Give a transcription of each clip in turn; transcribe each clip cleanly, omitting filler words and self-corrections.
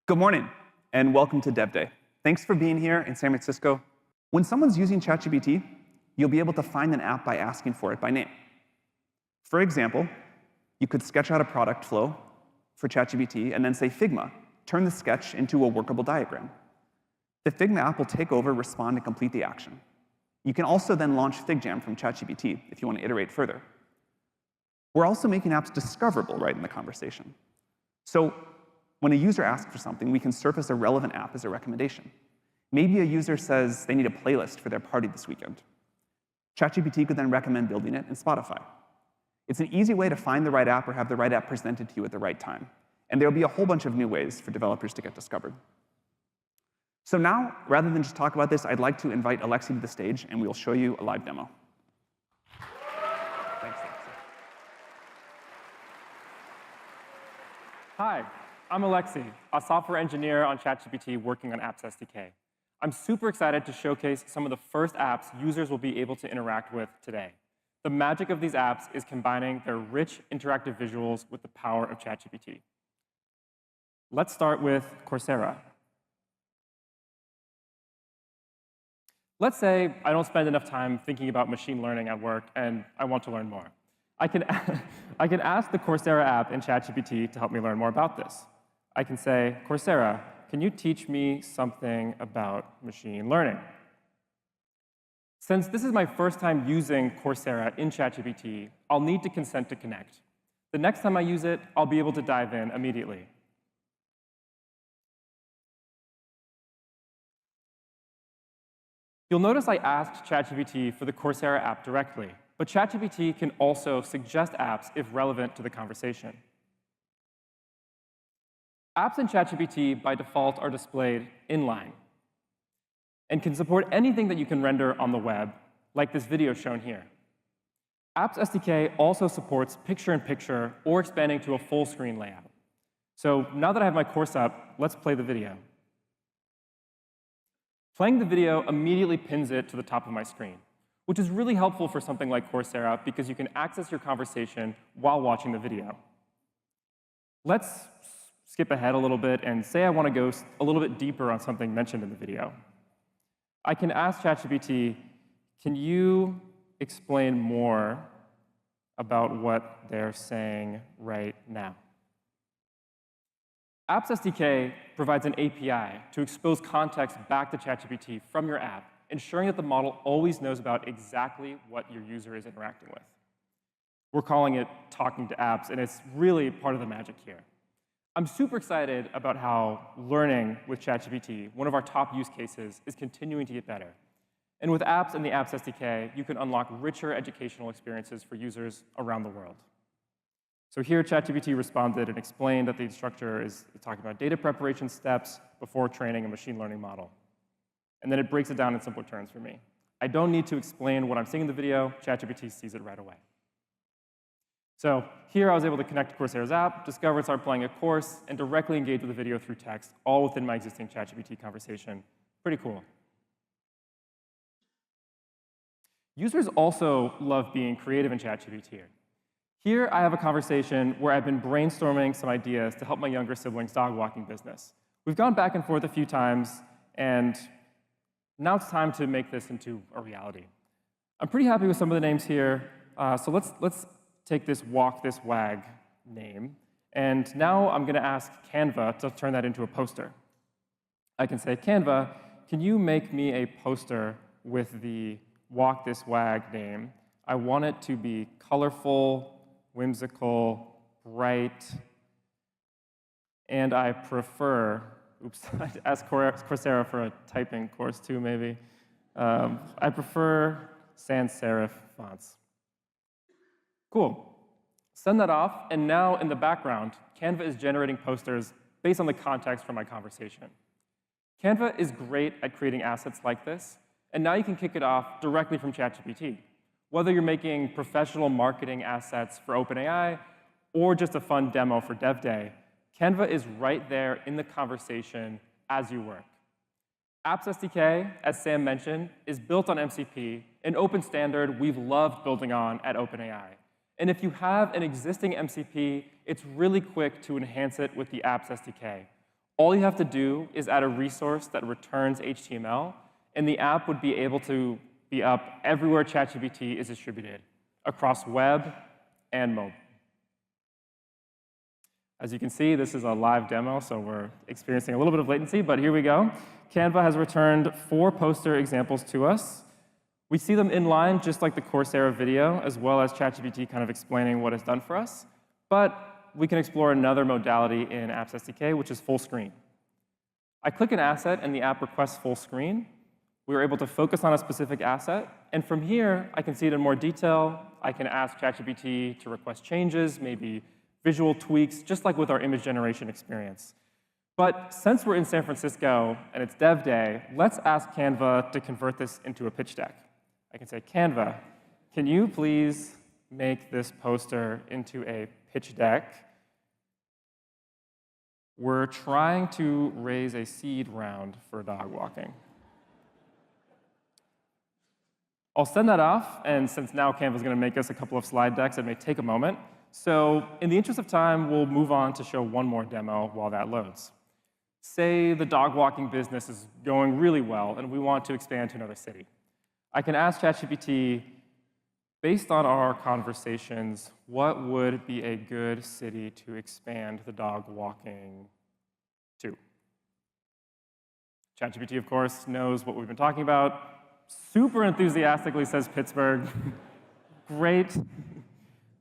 Good morning, and welcome to Dev Day. Thanks for being here in San Francisco. When someone's using ChatGPT, you'll be able to find an app by asking for it by name. For example, you could sketch out a product flow for ChatGPT and then say, Figma, turn the sketch into a workable diagram. The Figma app will take over, respond, and complete the action. You can also then launch FigJam from ChatGPT if you want to iterate further. We're also making apps discoverable right in the conversation. So when a user asks for something, we can surface a relevant app as a recommendation. Maybe a user says they need a playlist for their party this weekend. ChatGPT could then recommend building it in Spotify. It's an easy way to find the right app or have the right app presented to you at the right time. And there'll be a whole bunch of new ways for developers to get discovered. So now, rather than just talk about this, I'd like to invite Alexei to the stage, and we'll show you a live demo. Thanks, Alexei. Hi, I'm Alexei, a software engineer on ChatGPT working on Apps SDK. I'm super excited to showcase some of the first apps users will be able to interact with today. The magic of these apps is combining their rich interactive visuals with the power of ChatGPT. Let's start with Coursera. Let's say I don't spend enough time thinking about machine learning at work, and I want to learn more. I can ask the Coursera app in ChatGPT to help me learn more about this. I can say, Coursera, can you teach me something about machine learning? Since this is my first time using Coursera in ChatGPT, I'll need to consent to connect. The next time I use it, I'll be able to dive in immediately. You'll notice I asked ChatGPT for the Coursera app directly, but ChatGPT can also suggest apps if relevant to the conversation. Apps in ChatGPT, by default, are displayed inline and can support anything that you can render on the web, like this video shown here. Apps SDK also supports picture-in-picture or expanding to a full-screen layout. So now that I have my course up, let's play the video. Playing the video immediately pins it to the top of my screen, which is really helpful for something like Coursera because you can access your conversation while watching the video. Let's skip ahead a little bit and say I want to go a little bit deeper on something mentioned in the video. I can ask ChatGPT, can you explain more about what they're saying right now? Apps SDK provides an API to expose context back to ChatGPT from your app, ensuring that the model always knows about exactly what your user is interacting with. We're calling it talking to apps, and it's really part of the magic here. I'm super excited about how learning with ChatGPT, one of our top use cases, is continuing to get better. And with apps and the Apps SDK, you can unlock richer educational experiences for users around the world. So here, ChatGPT responded and explained that the instructor is talking about data preparation steps before training a machine learning model. And then it breaks it down in simpler terms for me. I don't need to explain what I'm seeing in the video. ChatGPT sees it right away. So here I was able to connect to Coursera's app, discover and start playing a course, and directly engage with the video through text, all within my existing ChatGPT conversation. Pretty cool. Users also love being creative in ChatGPT. Here I have a conversation where I've been brainstorming some ideas to help my younger sibling's dog walking business. We've gone back and forth a few times, and now it's time to make this into a reality. I'm pretty happy with some of the names here, so let's take this Walk This Wag name, and now I'm going to ask Canva to turn that into a poster. I can say, Canva, can you make me a poster with the Walk This Wag name? I want it to be colorful, whimsical, bright, and I prefer, oops, I'd ask Coursera for a typing course too, maybe. I prefer sans serif fonts. Cool. Send that off, and now in the background, Canva is generating posters based on the context from my conversation. Canva is great at creating assets like this, and now you can kick it off directly from ChatGPT. Whether you're making professional marketing assets for OpenAI or just a fun demo for Dev Day, Canva is right there in the conversation as you work. Apps SDK, as Sam mentioned, is built on MCP, an open standard we've loved building on at OpenAI. And if you have an existing MCP, it's really quick to enhance it with the Apps SDK. All you have to do is add a resource that returns HTML, and the app would be able to be up everywhere ChatGPT is distributed, across web and mobile. As you can see, this is a live demo, so we're experiencing a little bit of latency, but here we go. Canva has returned 4 poster examples to us. We see them in line, just like the Coursera video, as well as ChatGPT kind of explaining what it's done for us. But we can explore another modality in Apps SDK, which is full screen. I click an asset, and the app requests full screen. We were able to focus on a specific asset. And from here, I can see it in more detail. I can ask ChatGPT to request changes, maybe visual tweaks, just like with our image generation experience. But since we're in San Francisco and it's Dev Day, let's ask Canva to convert this into a pitch deck. I can say, Canva, can you please make this poster into a pitch deck? We're trying to raise a seed round for dog walking. I'll send that off, and since now Canva is going to make us a couple of slide decks, it may take a moment. So in the interest of time, we'll move on to show one more demo while that loads. Say the dog walking business is going really well, and we want to expand to another city. I can ask ChatGPT, based on our conversations, what would be a good city to expand the dog walking to? ChatGPT, of course, knows what we've been talking about. Super enthusiastically says Pittsburgh. Great.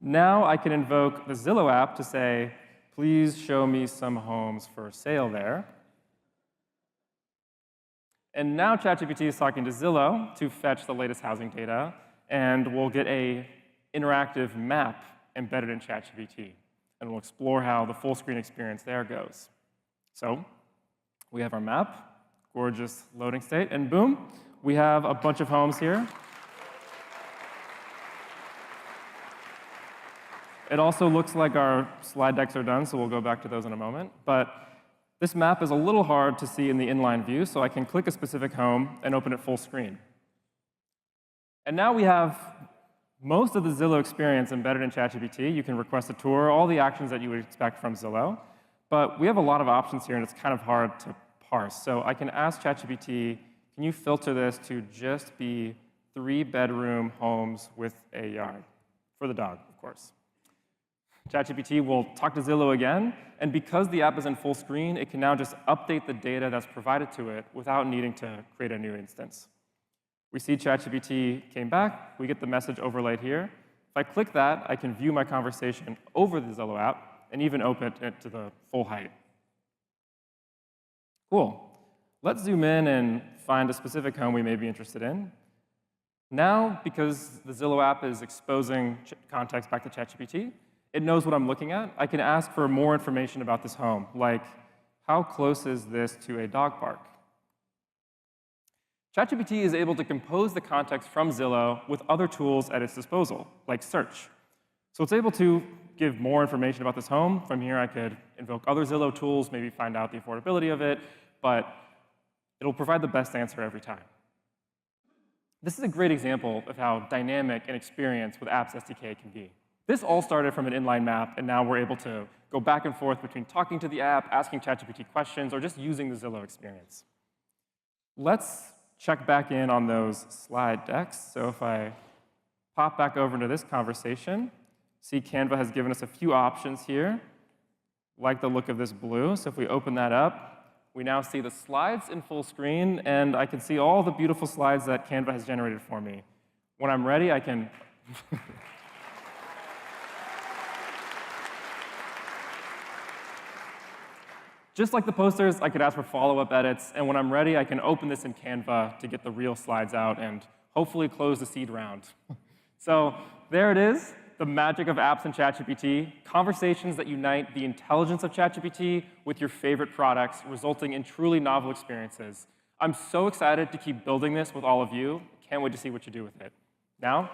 Now I can invoke the Zillow app to say, please show me some homes for sale there. And now ChatGPT is talking to Zillow to fetch the latest housing data, and we'll get an interactive map embedded in ChatGPT. And we'll explore how the full screen experience there goes. So we have our map, gorgeous loading state, and boom, we have a bunch of homes here. It also looks like our slide decks are done, so we'll go back to those in a moment. But this map is a little hard to see in the inline view, so I can click a specific home and open it full screen. And now we have most of the Zillow experience embedded in ChatGPT. You can request a tour, all the actions that you would expect from Zillow. But we have a lot of options here, and it's kind of hard to parse. So I can ask ChatGPT, can you filter this to just be 3-bedroom homes with a yard? For the dog, of course. ChatGPT will talk to Zillow again, and because the app is in full screen, it can now just update the data that's provided to it without needing to create a new instance. We see ChatGPT came back. We get the message overlaid here. If I click that, I can view my conversation over the Zillow app and even open it to the full height. Cool. Let's zoom in and find a specific home we may be interested in. Now, because the Zillow app is exposing context back to ChatGPT, it knows what I'm looking at. I can ask for more information about this home, like how close is this to a dog park? ChatGPT is able to compose the context from Zillow with other tools at its disposal, like search. So it's able to give more information about this home. From here, I could invoke other Zillow tools, maybe find out the affordability of it, but it'll provide the best answer every time. This is a great example of how dynamic an experience with Apps SDK can be. This all started from an inline map, and now we're able to go back and forth between talking to the app, asking ChatGPT questions, or just using the Zillow experience. Let's check back in on those slide decks. So if I pop back over into this conversation, see Canva has given us a few options here. Like the look of this blue. So if we open that up, we now see the slides in full screen, and I can see all the beautiful slides that Canva has generated for me. When I'm ready, I can just like the posters, I could ask for follow-up edits, and when I'm ready, I can open this in Canva to get the real slides out and hopefully close the seed round. So there it is, the magic of apps and ChatGPT, conversations that unite the intelligence of ChatGPT with your favorite products, resulting in truly novel experiences. I'm so excited to keep building this with all of you. Can't wait to see what you do with it. Now,